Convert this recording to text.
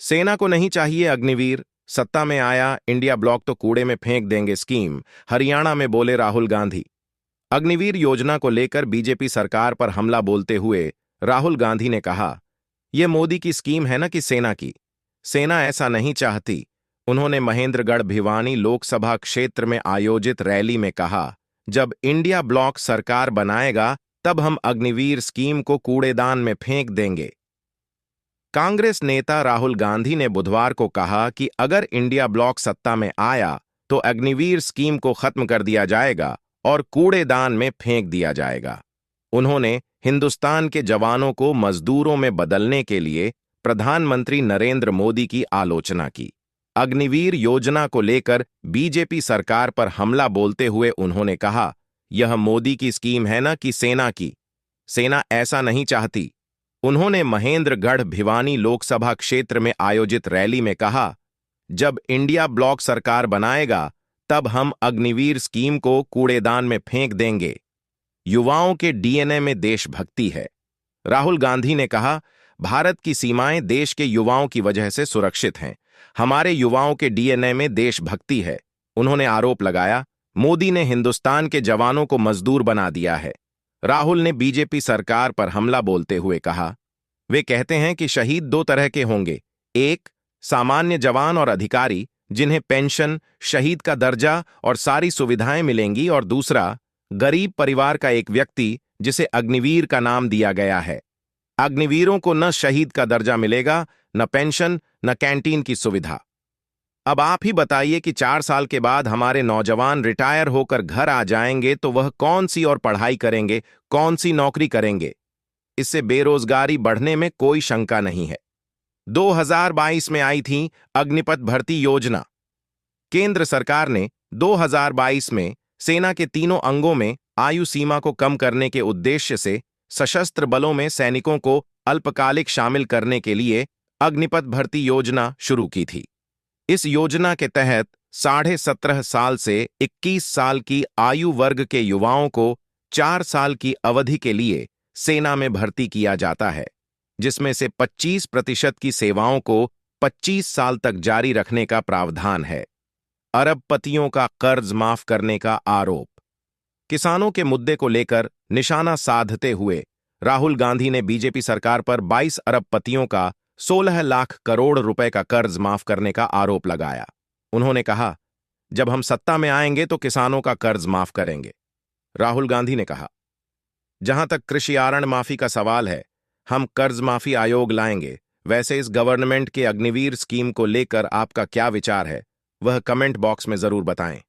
सेना को नहीं चाहिए अग्निवीर, सत्ता में आया इंडिया ब्लॉक तो कूड़े में फेंक देंगे स्कीम, हरियाणा में बोले राहुल गांधी। अग्निवीर योजना को लेकर बीजेपी सरकार पर हमला बोलते हुए राहुल गांधी ने कहा, यह मोदी की स्कीम है ना कि सेना की। सेना ऐसा नहीं चाहती। उन्होंने महेंद्रगढ़ भिवानी लोकसभा क्षेत्र में आयोजित रैली में कहा, जब इंडिया ब्लॉक सरकार बनाएगा तब हम अग्निवीर स्कीम को कूड़ेदान में फेंक देंगे। कांग्रेस नेता राहुल गांधी ने बुधवार को कहा कि अगर इंडिया ब्लॉक सत्ता में आया तो अग्निवीर स्कीम को खत्म कर दिया जाएगा और कूड़ेदान में फेंक दिया जाएगा। उन्होंने हिंदुस्तान के जवानों को मजदूरों में बदलने के लिए प्रधानमंत्री नरेंद्र मोदी की आलोचना की। अग्निवीर योजना को लेकर बीजेपी सरकार पर हमला बोलते हुए उन्होंने कहा, यह मोदी की स्कीम है ना कि सेना की। सेना ऐसा नहीं चाहती। उन्होंने महेंद्रगढ़ भिवानी लोकसभा क्षेत्र में आयोजित रैली में कहा, जब इंडिया ब्लॉक सरकार बनाएगा तब हम अग्निवीर स्कीम को कूड़ेदान में फेंक देंगे। युवाओं के डीएनए में देशभक्ति है। राहुल गांधी ने कहा, भारत की सीमाएं देश के युवाओं की वजह से सुरक्षित हैं। हमारे युवाओं के डीएनए में देशभक्ति है। उन्होंने आरोप लगाया, मोदी ने हिंदुस्तान के जवानों को मजदूर बना दिया है। राहुल ने बीजेपी सरकार पर हमला बोलते हुए कहा, वे कहते हैं कि शहीद दो तरह के होंगे, एक सामान्य जवान और अधिकारी जिन्हें पेंशन, शहीद का दर्जा और सारी सुविधाएं मिलेंगी, और दूसरा गरीब परिवार का एक व्यक्ति जिसे अग्निवीर का नाम दिया गया है। अग्निवीरों को न शहीद का दर्जा मिलेगा, न पेंशन, न कैंटीन की सुविधा। अब आप ही बताइए कि 4 साल के बाद हमारे नौजवान रिटायर होकर घर आ जाएंगे तो वह कौन सी और पढ़ाई करेंगे, कौन सी नौकरी करेंगे। इससे बेरोजगारी बढ़ने में कोई शंका नहीं है। 2022 में आई थी अग्निपथ भर्ती योजना। केंद्र सरकार ने 2022 में सेना के तीनों अंगों में आयु सीमा को कम करने के उद्देश्य से सशस्त्र बलों में सैनिकों को अल्पकालिक शामिल करने के लिए अग्निपथ भर्ती योजना शुरू की थी। इस योजना के तहत 17.5 साल से 21 साल की आयु वर्ग के युवाओं को 4 साल की अवधि के लिए सेना में भर्ती किया जाता है, जिसमें से 25% की सेवाओं को 25 साल तक जारी रखने का प्रावधान है। अरबपतियों का कर्ज माफ करने का आरोप। किसानों के मुद्दे को लेकर निशाना साधते हुए राहुल गांधी ने बीजेपी सरकार पर 22 अरबपतियों का 16 लाख करोड़ रुपए का कर्ज माफ करने का आरोप लगाया। उन्होंने कहा, जब हम सत्ता में आएंगे तो किसानों का कर्ज माफ करेंगे। राहुल गांधी ने कहा, जहां तक कृषि आरण माफी का सवाल है, हम कर्ज माफी आयोग लाएंगे। वैसे इस गवर्नमेंट के अग्निवीर स्कीम को लेकर आपका क्या विचार है, वह कमेंट बॉक्स में जरूर बताएं।